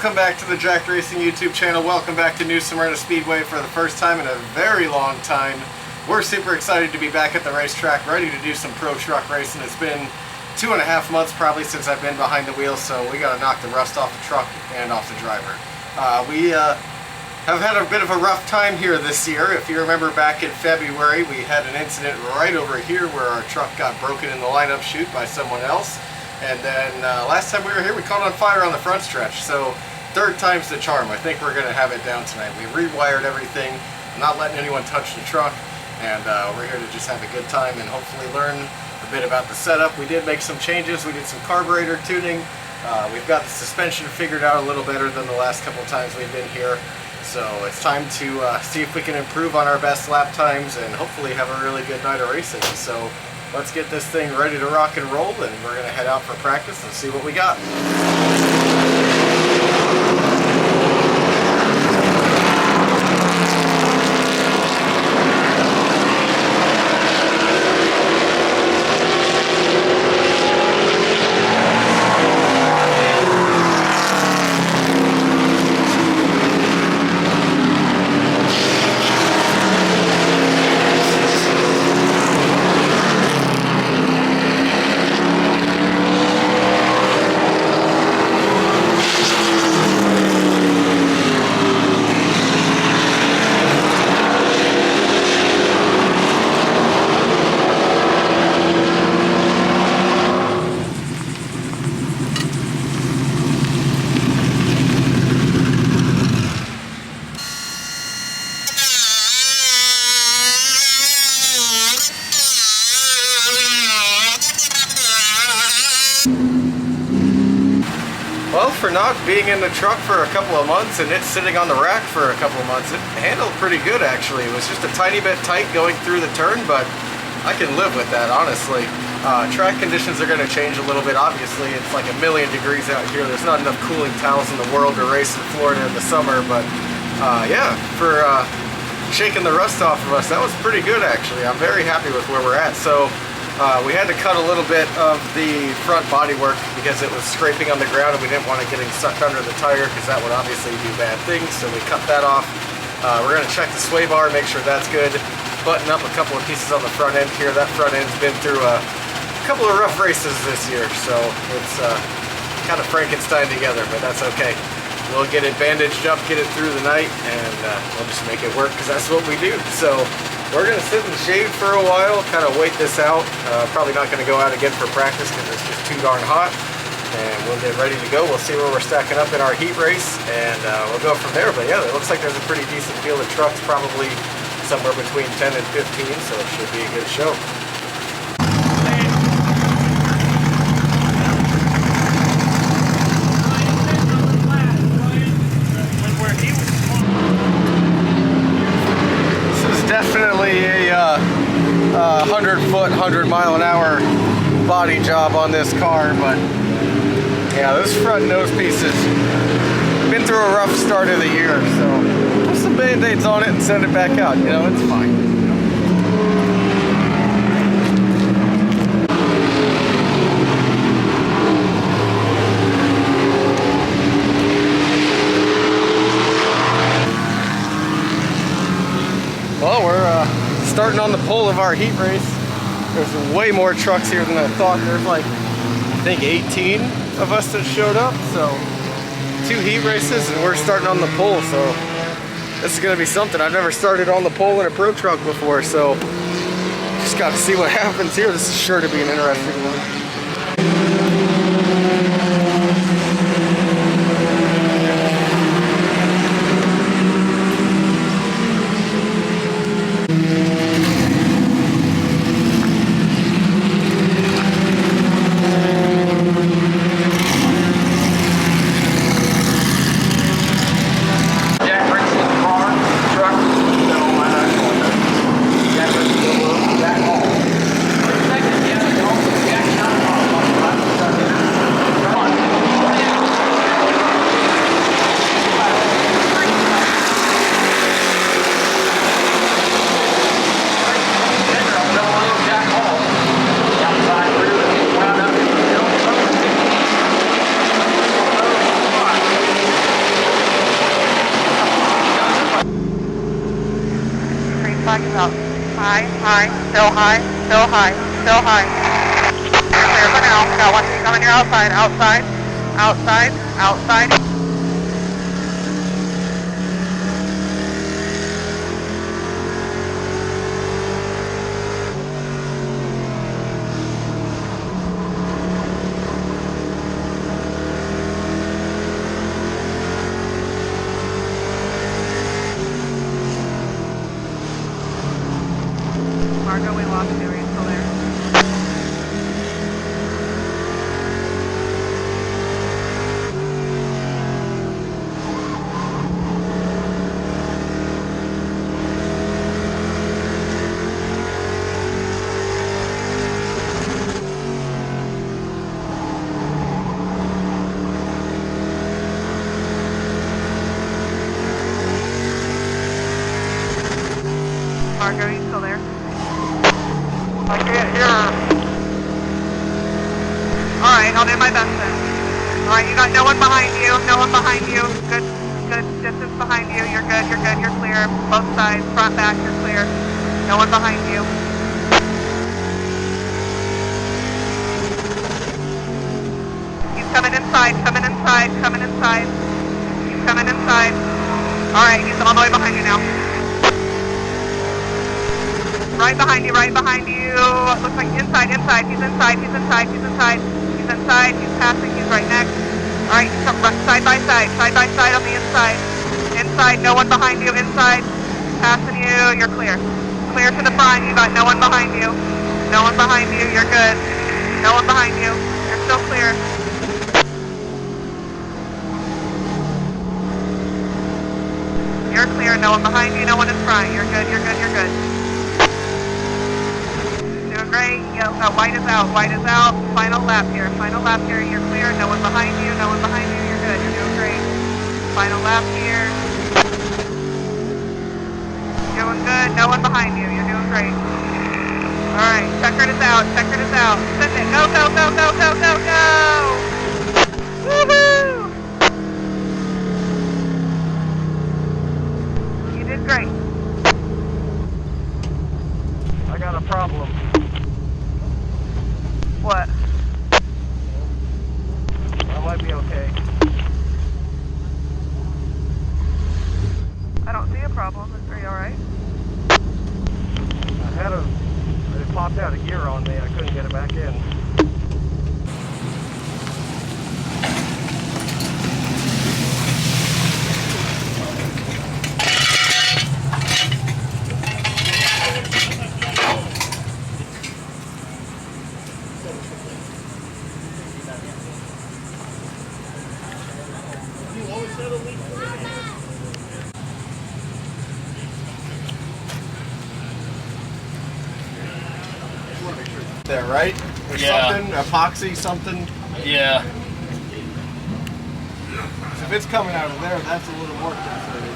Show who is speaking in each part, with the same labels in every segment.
Speaker 1: welcome back to the Jack Racing YouTube channel. Welcome back to New Smyrna Speedway for the first time in a very long time. We're super excited to be back at the racetrack, ready to do some pro truck racing. It's been 2.5 months probably since I've been behind the wheel, so we got to knock the rust off the truck and off the driver. We have had a bit of a rough time here this year. If you remember back in February, we had an incident right over here where our truck got broken in the lineup chute by someone else. And then last time we were here, we caught on fire on the front stretch. So third time's the charm. I think we're going to have it down tonight. We rewired everything. I'm not letting anyone touch the truck. And we're here to just have a good time and hopefully learn a bit about the setup. We did make some changes. We did some carburetor tuning. We've got the suspension figured out a little better than the last couple times we've been here. So it's time to see if we can improve on our best lap times and hopefully have a really good night of racing. So let's get this thing ready to rock and roll, and we're going to head out for practice and see what we got. Well, for not being in the truck for a couple of months and it sitting on the rack for a couple of months, it handled pretty good actually. It was just a tiny bit tight going through the turn, but I can live with that, honestly. Track conditions are going to change a little bit. Obviously, it's like 1,000,000 degrees out here. There's not enough cooling towels in the world to race in Florida in the summer, but yeah, for shaking the rust off of us, that was pretty good actually. I'm very happy with where we're at. So we had to cut a little bit of the front bodywork because it was scraping on the ground and we didn't want it getting sucked under the tire because that would obviously do bad things, so we cut that off. We're going to check the sway bar, make sure that's good, button up a couple of pieces on the front end here. That front end's been through a couple of rough races this year, so it's kind of Frankenstein together, but that's okay. We'll get it bandaged up, get it through the night, and we'll just make it work because that's what we do. So we're going to sit in the shade for a while, kind of wait this out. Probably not going to go out again for practice because it's just too darn hot. And we'll get ready to go. We'll see where we're stacking up in our heat race, and we'll go from there. But yeah, it looks like there's a pretty decent field of trucks, probably somewhere between 10 and 15, so it should be a good show. Definitely a 100-foot, 100-mile-an-hour body job on this car, but yeah, those front nose pieces been through a rough start of the year, so put some band-aids on it and send it back out. You know, it's fine. Well, we're starting on the pole of our heat race. There's way more trucks here than I thought. There's like, I think 18 of us that showed up. So 2 heat races and we're starting on the pole. So this is going to be something. I've never started on the pole in a pro truck before. So just got to see what happens here. This is sure to be an interesting one.
Speaker 2: Jack high, high, still high, still high, still high. You're clear for now. Got one thing coming your outside, outside, outside, outside. Margo, we lost you. Are you still there? Margo, are you still there? I can't hear her. Alright, I'll do my best then. Alright, you got no one behind you, no one behind you. Good distance behind you. You're good, you're clear. Both sides, front, back, you're clear. No one behind you. He's coming inside, coming inside, coming inside. He's coming inside. Alright, he's all the way behind you now. Right behind you, right behind you. Looks like inside, inside. He's inside, he's inside, he's inside. He's inside, he's passing, he's right next. Alright, side by side on the inside. Inside, no one behind you, inside. Passing you, you're clear. Clear to the front, you got no one behind you. No one behind you, you're good. No one behind you, you're still clear. You're clear, no one behind you, no one in front. You're good, you're good, you're good. Great, yep, white is out, final lap here, you're clear, no one behind you, you're good, you're doing great. Final lap here. Doing good, no one behind you, you're doing great. Alright, checkered is out, send it, go, go, go, go, go, go, go! Woohoo! You did great.
Speaker 1: I got a problem.
Speaker 2: What?
Speaker 1: I might be okay.
Speaker 2: I don't see a problem. Are you alright?
Speaker 1: It popped out a gear on me. I couldn't get it back in. There, right? Or something, epoxy, something.
Speaker 3: Yeah.
Speaker 1: So if it's coming out of there, that's a little more concerning.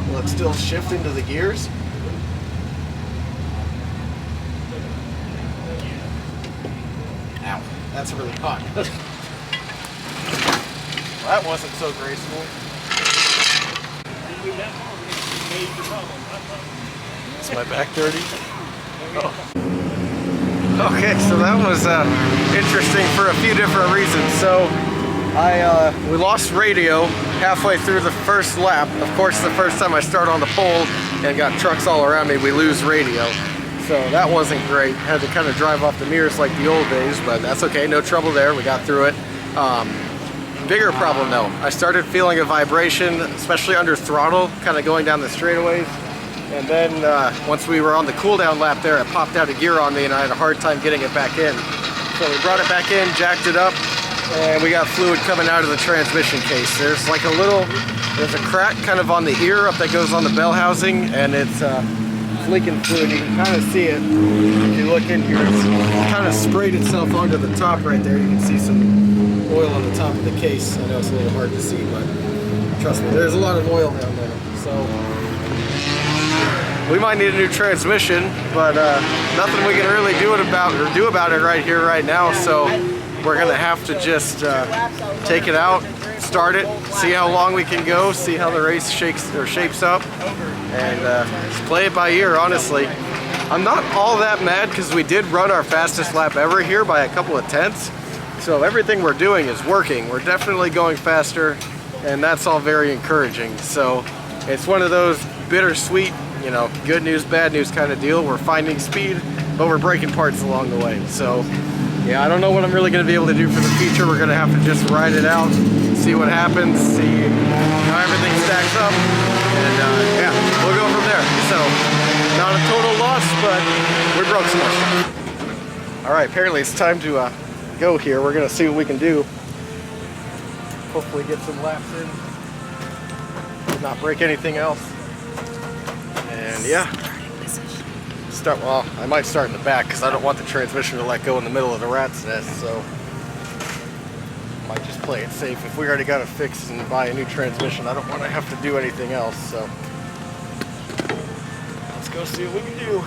Speaker 1: Will it still shift into the gears? Ow, that's really hot. Well, that wasn't so graceful. Is my back dirty? Oh. Okay, so that was interesting for a few different reasons. So we lost radio halfway through the first lap. Of course, the first time I start on the pole and got trucks all around me, we lose radio. So that wasn't great. Had to kind of drive off the mirrors like the old days, but that's okay, no trouble there. We got through it. Bigger problem though, I started feeling a vibration, especially under throttle, kind of going down the straightaways. And then once we were on the cool down lap there, it popped out a gear on me and I had a hard time getting it back in. So we brought it back in, jacked it up, and we got fluid coming out of the transmission case. There's like there's a crack kind of on the ear up that goes on the bell housing, and it's leaking fluid. You can kind of see it if you look in here. It's kind of sprayed itself onto the top right there. You can see some oil on the top of the case. I know it's a little hard to see, but trust me, there's a lot of oil down there. So we might need a new transmission, but nothing we can really do about it right here, right now. So we're gonna have to just take it out, start it, see how long we can go, see how the race shapes up, and just play it by ear, honestly. I'm not all that mad because we did run our fastest lap ever here by a couple of tenths. So everything we're doing is working. We're definitely going faster, and that's all very encouraging. So it's one of those bittersweet, you know, good news, bad news kind of deal. We're finding speed, but we're breaking parts along the way. So yeah, I don't know what I'm really going to be able to do for the future. We're going to have to just ride it out, see what happens, see how everything stacks up, and yeah, we'll go from there. So not a total loss, but we broke some more stuff. All right, apparently it's time to go here. We're going to see what we can do. Hopefully get some laps in, not break anything else. And yeah, well, I might start in the back because I don't want the transmission to let go in the middle of the rat's nest, so might just play it safe. If we already got it fixed and buy a new transmission, I don't want to have to do anything else, so let's go see what we can do.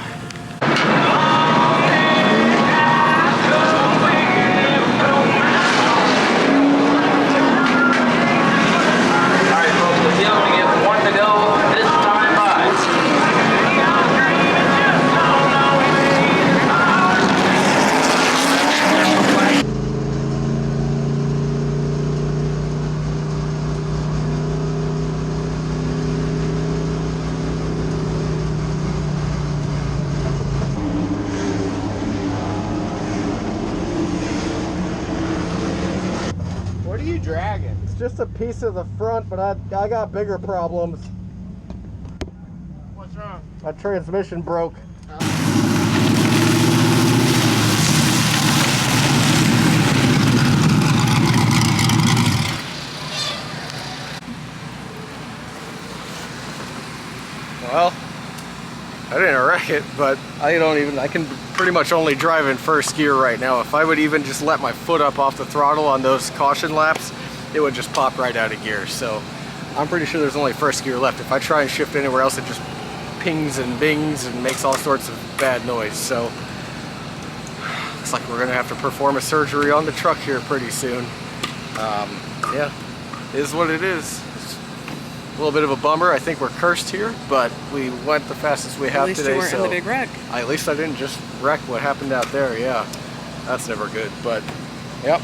Speaker 1: Dragging. It's just a piece of the front, but I got bigger problems.
Speaker 3: What's wrong?
Speaker 1: My transmission broke. Well, I didn't wreck it, but I can pretty much only drive in first gear right now. If I would even just let my foot up off the throttle on those caution laps, it would just pop right out of gear. So I'm pretty sure there's only first gear left. If I try and shift anywhere else, it just pings and bings and makes all sorts of bad noise. So looks like we're gonna have to perform a surgery on the truck here pretty soon. Yeah, it is what it is. A little bit of a bummer. I think we're cursed here, but we went the fastest we have today.
Speaker 3: At least you weren't in the big wreck.
Speaker 1: At least I didn't just wreck what happened out there. Yeah, that's never good. But yep,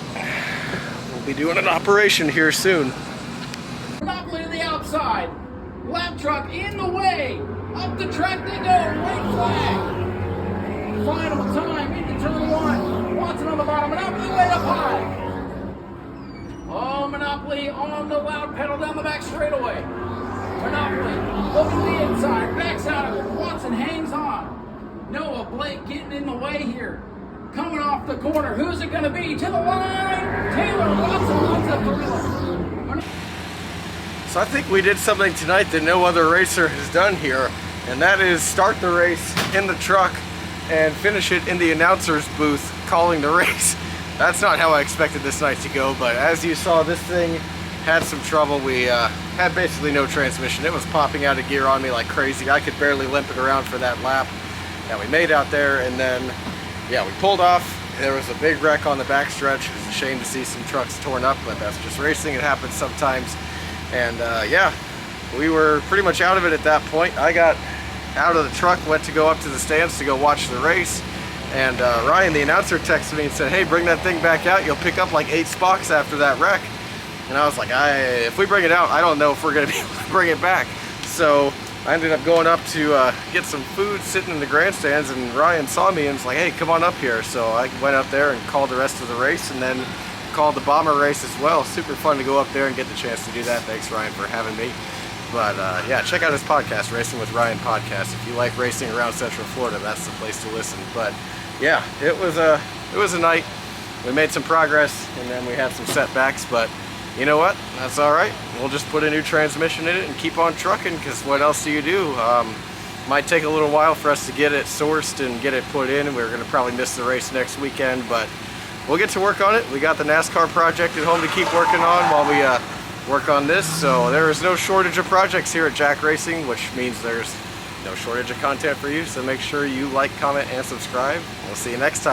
Speaker 1: we'll be doing an operation here soon.
Speaker 4: Monopoly to the outside. Lap truck in the way. Up the track they go. White flag. Final time into turn one. Watson on the bottom. Monopoly way up high. Oh, Monopoly on the loud pedal down the back straightaway. Monopoly looking to the inside, backs out of it. Watson hangs on. Noah Blake getting in the way here. Coming off the corner. Who's it going to be? To the line. Taylor Watson lines up the rhythm.
Speaker 1: So I think we did something tonight that no other racer has done here, and that is start the race in the truck and finish it in the announcer's booth calling the race. That's not how I expected this night to go, but as you saw, this thing had some trouble. We had basically no transmission. It was popping out of gear on me like crazy. I could barely limp it around for that lap that we made out there, and then yeah, we pulled off. There was a big wreck on the backstretch. It's a shame to see some trucks torn up, but that's just racing. It happens sometimes. And yeah, we were pretty much out of it at that point. I got out of the truck, went to go up to the stands to go watch the race. And Ryan, the announcer, texted me and said, hey, bring that thing back out. You'll pick up like 8 sparks after that wreck. And I was like, if we bring it out, I don't know if we're going to be able to bring it back. So I ended up going up to get some food sitting in the grandstands, and Ryan saw me and was like, hey, come on up here. So I went up there and called the rest of the race, and then called the bomber race as well. Super fun to go up there and get the chance to do that. Thanks, Ryan, for having me. But yeah, check out his podcast, Racing with Ryan podcast. If you like racing around Central Florida, that's the place to listen. But yeah, it was a night. We made some progress, and then we had some setbacks, but you know what? That's all right. We'll just put a new transmission in it and keep on trucking, because what else do you do? Might take a little while for us to get it sourced and get it put in, and we're going to probably miss the race next weekend, but we'll get to work on it. We got the NASCAR project at home to keep working on while we work on this, so there is no shortage of projects here at Jack Racing, which means there's no shortage of content for you, so make sure you like, comment, and subscribe. We'll see you next time.